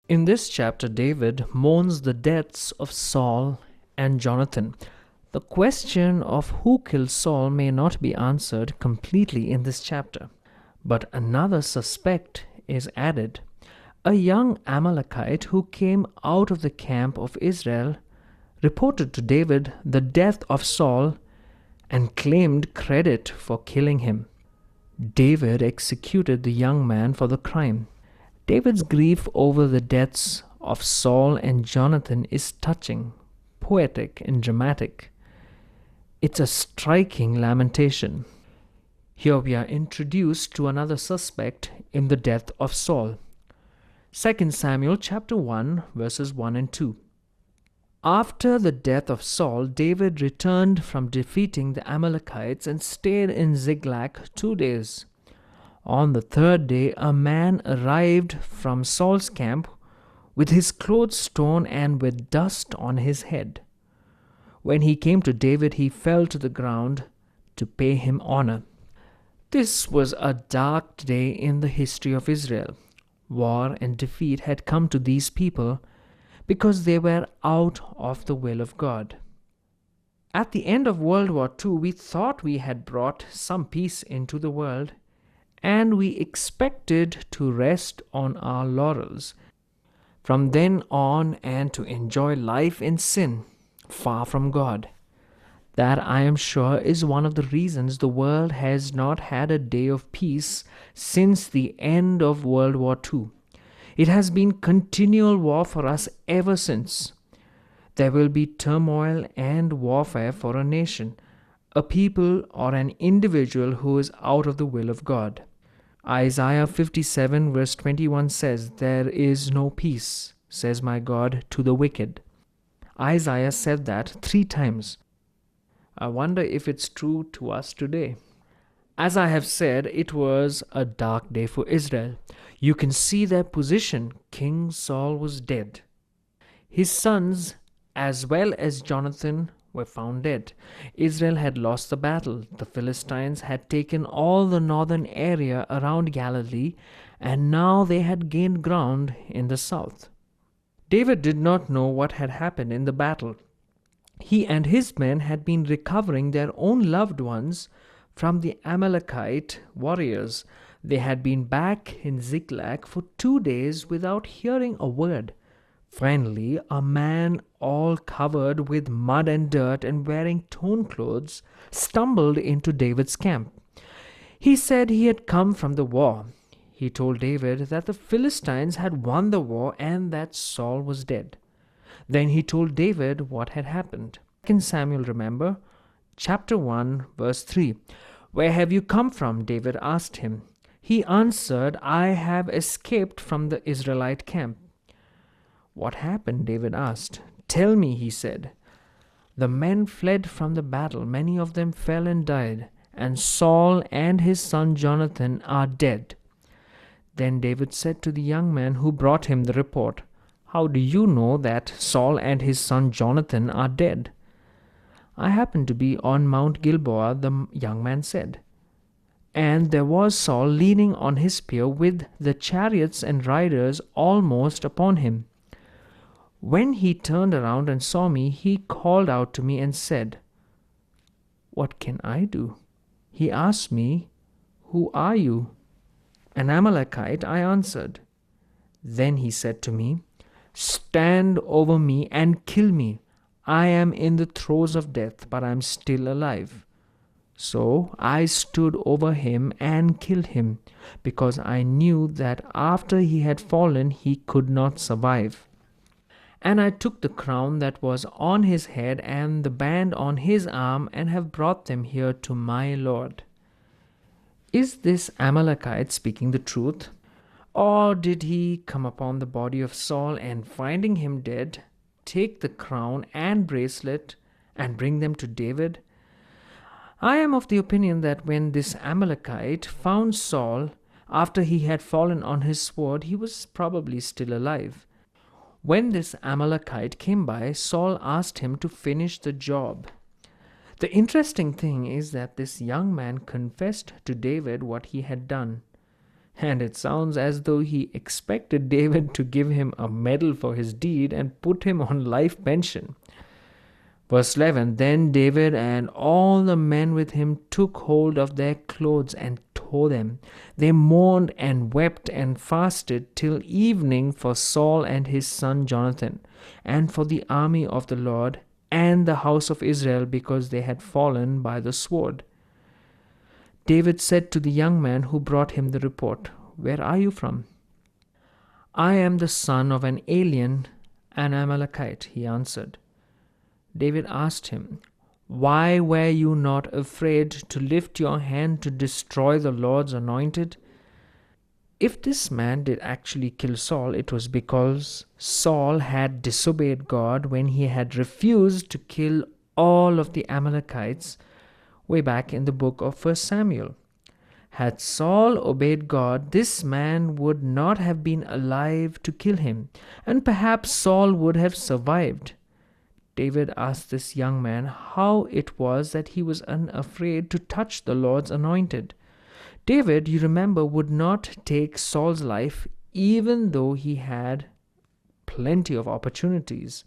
In this chapter, David mourns the deaths of Saul and Jonathan. The question of who killed Saul may not be answered completely in this chapter, but another suspect is added. A young Amalekite who came out of the camp of Israel reported to David the death of Saul and claimed credit for killing him. David executed the young man for the crime. David's grief over the deaths of Saul and Jonathan is touching, poetic, and dramatic. It's a striking lamentation. Here we are introduced to another suspect in the death of Saul. 2 Samuel chapter 1 verses 1 and 2. After the death of Saul, David returned from defeating the Amalekites and stayed in Ziklag 2 days. On the third day, a man arrived from Saul's camp with his clothes torn and with dust on his head. When he came to David, he fell to the ground to pay him honor. This was a dark day in the history of Israel. War and defeat had come to these people because they were out of the will of God. At the end of World War II, we thought we had brought some peace into the world, and we expected to rest on our laurels from then on and to enjoy life in sin, far from God. That, I am sure, is one of the reasons the world has not had a day of peace since the end of World War II. It has been continual war for us ever since. There will be turmoil and warfare for a nation, a people, or an individual who is out of the will of God. Isaiah 57 verse 21 says, "There is no peace, says my God, to the wicked." Isaiah said that 3 times. I wonder if it's true to us today. As I have said, it was a dark day for Israel. You can see their position. King Saul was dead. His sons, as well as Jonathan, were found dead. Israel had lost the battle. The Philistines had taken all the northern area around Galilee, and now they had gained ground in the south. David did not know what had happened in the battle. He and his men had been recovering their own loved ones from the Amalekite warriors. They had been back in Ziklag for 2 days without hearing a word. Finally, a man all covered with mud and dirt and wearing torn clothes stumbled into David's camp. He said he had come from the war. He told David that the Philistines had won the war and that Saul was dead. Then he told David what had happened. 2 Samuel, remember? Chapter 1, verse 3. "Where have you come from?" David asked him. He answered, "I have escaped from the Israelite camp." "What happened?" David asked. "Tell me," he said. "The men fled from the battle. Many of them fell and died, and Saul and his son Jonathan are dead." Then David said to the young man who brought him the report, "How do you know that Saul and his son Jonathan are dead?" "I happened to be on Mount Gilboa," the young man said. "And there was Saul leaning on his spear with the chariots and riders almost upon him. When he turned around and saw me, he called out to me and said, 'What can I do?' He asked me, 'Who are you?' 'An Amalekite,' I answered. Then he said to me, 'Stand over me and kill me. I am in the throes of death, but I am still alive.' So I stood over him and killed him, because I knew that after he had fallen he could not survive. And I took the crown that was on his head and the band on his arm and have brought them here to my Lord." Is this Amalekite speaking the truth? Or did he come upon the body of Saul and, finding him dead, take the crown and bracelet and bring them to David? I am of the opinion that when this Amalekite found Saul after he had fallen on his sword, he was probably still alive. When this Amalekite came by, Saul asked him to finish the job. The interesting thing is that this young man confessed to David what he had done. And it sounds as though he expected David to give him a medal for his deed and put him on life pension. Verse 11. Then David and all the men with him took hold of their clothes and tore them. They mourned and wept and fasted till evening for Saul and his son Jonathan, and for the army of the Lord and the house of Israel, because they had fallen by the sword. David said to the young man who brought him the report, "Where are you from?" "I am the son of an alien, an Amalekite," he answered. David asked him, "Why were you not afraid to lift your hand to destroy the Lord's anointed?" If this man did actually kill Saul, it was because Saul had disobeyed God when he had refused to kill all of the Amalekites way back in the book of 1 Samuel. Had Saul obeyed God, this man would not have been alive to kill him, and perhaps Saul would have survived. David asked this young man how it was that he was unafraid to touch the Lord's anointed. David, you remember, would not take Saul's life even though he had plenty of opportunities.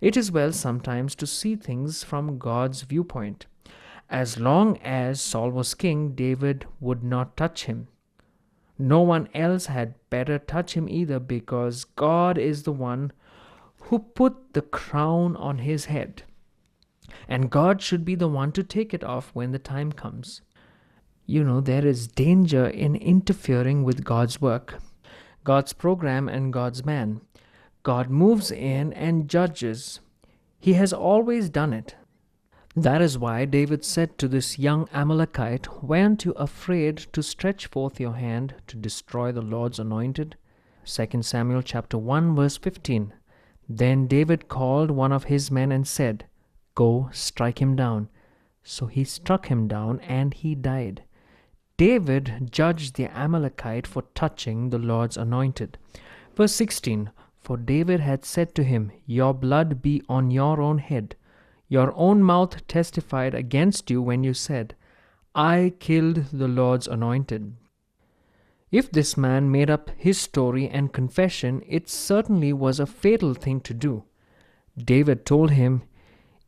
It is well sometimes to see things from God's viewpoint. As long as Saul was king, David would not touch him. No one else had better touch him either, because God is the one who put the crown on his head, and God should be the one to take it off when the time comes. You know, there is danger in interfering with God's work, God's program, and God's man. God moves in and judges. He has always done it. That is why David said to this young Amalekite, "Weren't you afraid to stretch forth your hand to destroy the Lord's anointed?" 2 Samuel chapter 1 verse 15. Then David called one of his men and said, "Go, strike him down." So he struck him down, and he died. David judged the Amalekite for touching the Lord's anointed. Verse 16. For David had said to him, "Your blood be on your own head. Your own mouth testified against you when you said, 'I killed the Lord's anointed.'" If this man made up his story and confession, it certainly was a fatal thing to do. David told him,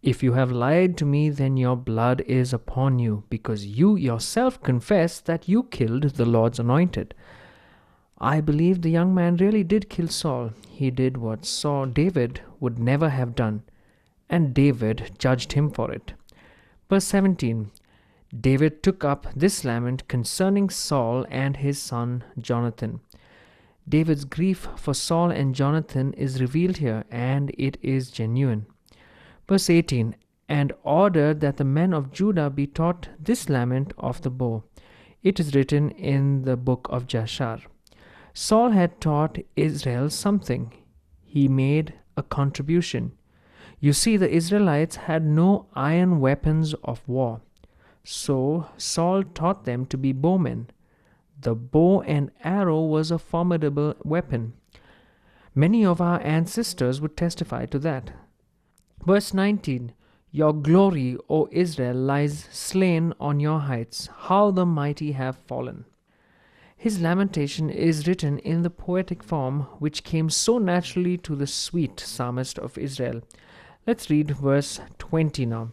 "If you have lied to me, then your blood is upon you, because you yourself confessed that you killed the Lord's anointed." I believe the young man really did kill Saul. He did what David would never have done, and David judged him for it. Verse 17. David took up this lament concerning Saul and his son Jonathan. David's grief for Saul and Jonathan is revealed here, and it is genuine. Verse 18. And ordered that the men of Judah be taught this lament of the bow. It is written in the book of Jashar. Saul had taught Israel something. He made a contribution. You see, the Israelites had no iron weapons of war. So Saul taught them to be bowmen. The bow and arrow was a formidable weapon. Many of our ancestors would testify to that. Verse 19. Your glory, O Israel, lies slain on your heights. How the mighty have fallen. His lamentation is written in the poetic form which came so naturally to the sweet psalmist of Israel. Let's read verse 20 now.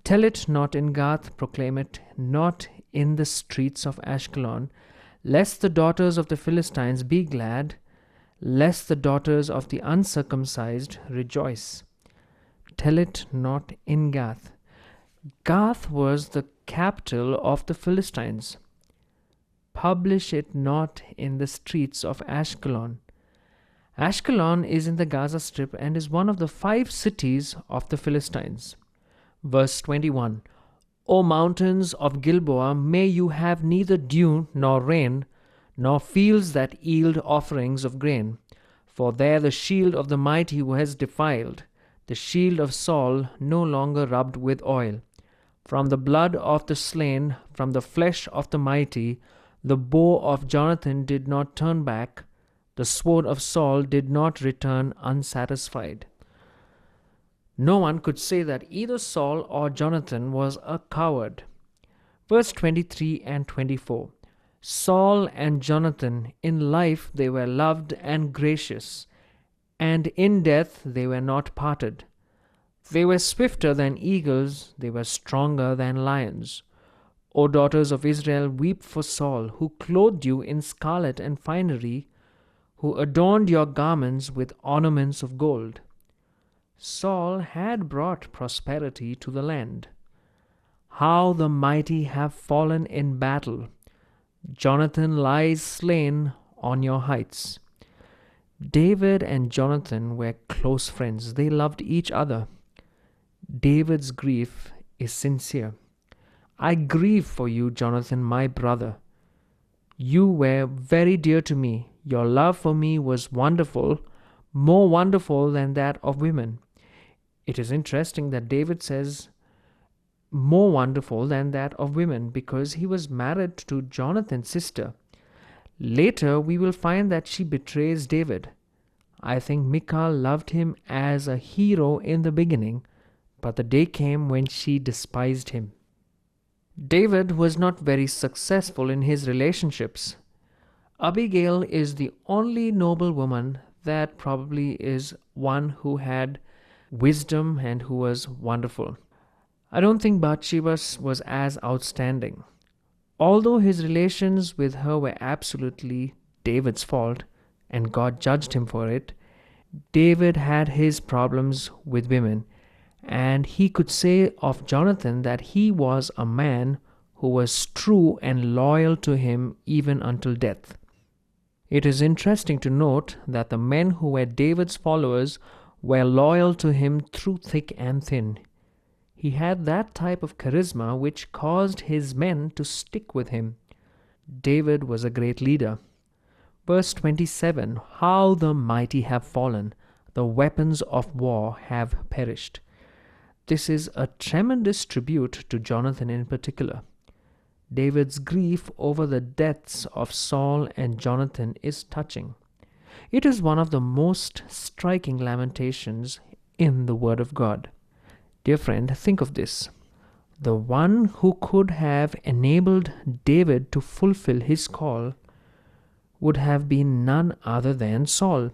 Tell it not in Gath, proclaim it not in the streets of Ashkelon, lest the daughters of the Philistines be glad, lest the daughters of the uncircumcised rejoice. Tell it not in Gath. Gath was the capital of the Philistines. Publish it not in the streets of Ashkelon. Ashkelon is in the Gaza Strip and is one of the 5 cities of the Philistines. Verse 21. O mountains of Gilboa, may you have neither dew nor rain, nor fields that yield offerings of grain. For there the shield of the mighty was defiled, the shield of Saul no longer rubbed with oil. From the blood of the slain, from the flesh of the mighty, the bow of Jonathan did not turn back, the sword of Saul did not return unsatisfied. No one could say that either Saul or Jonathan was a coward. Verse 23 and 24. Saul and Jonathan, in life they were loved and gracious, and in death they were not parted. They were swifter than eagles, they were stronger than lions. O daughters of Israel, weep for Saul, who clothed you in scarlet and finery, who adorned your garments with ornaments of gold. Saul had brought prosperity to the land. How the mighty have fallen in battle! Jonathan lies slain on your heights. David and Jonathan were close friends. They loved each other. David's grief is sincere. I grieve for you, Jonathan, my brother. You were very dear to me. Your love for me was wonderful, more wonderful than that of women. It is interesting that David says more wonderful than that of women because he was married to Jonathan's sister. Later, we will find that she betrays David. I think Michal loved him as a hero in the beginning, but the day came when she despised him. David was not very successful in his relationships. Abigail is the only noble woman that probably is one who had wisdom and who was wonderful. I don't think Bathsheba was as outstanding. Although his relations with her were absolutely David's fault, and God judged him for it, David had his problems with women, and he could say of Jonathan that he was a man who was true and loyal to him even until death. It is interesting to note that the men who were David's followers were loyal to him through thick and thin. He had that type of charisma which caused his men to stick with him. David was a great leader. Verse 27, how the mighty have fallen, the weapons of war have perished. This is a tremendous tribute to Jonathan in particular. David's grief over the deaths of Saul and Jonathan is touching. It is one of the most striking lamentations in the Word of God. Dear friend, think of this. The one who could have enabled David to fulfill his call would have been none other than Saul.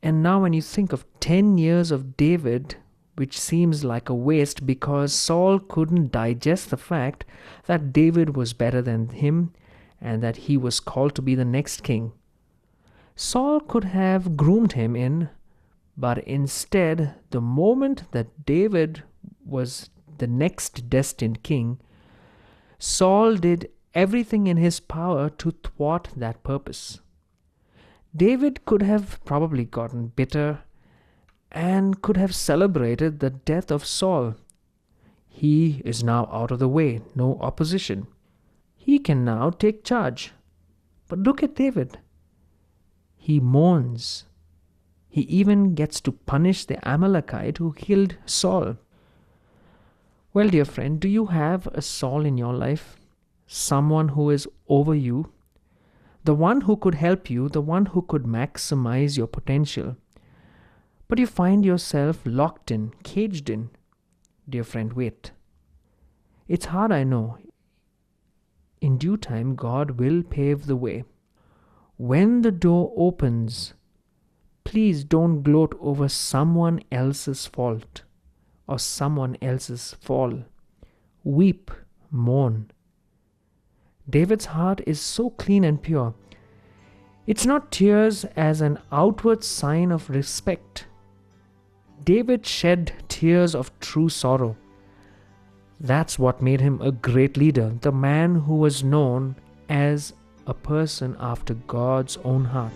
And now when you think of 10 years of David, which seems like a waste because Saul couldn't digest the fact that David was better than him and that he was called to be the next king. Saul could have groomed him in, but instead, the moment that David was the next destined king, Saul did everything in his power to thwart that purpose. David could have probably gotten bitter and could have celebrated the death of Saul. He is now out of the way, no opposition. He can now take charge. But look at David. He mourns. He even gets to punish the Amalekite who killed Saul. Well, dear friend, do you have a Saul in your life? Someone who is over you? The one who could help you, the one who could maximize your potential. But you find yourself locked in, caged in. Dear friend, wait. It's hard, I know. In due time, God will pave the way. When the door opens, please don't gloat over someone else's fault or someone else's fall. Weep, mourn. David's heart is so clean and pure. It's not tears as an outward sign of respect. David shed tears of true sorrow. That's what made him a great leader, the man who was known as a person after God's own heart.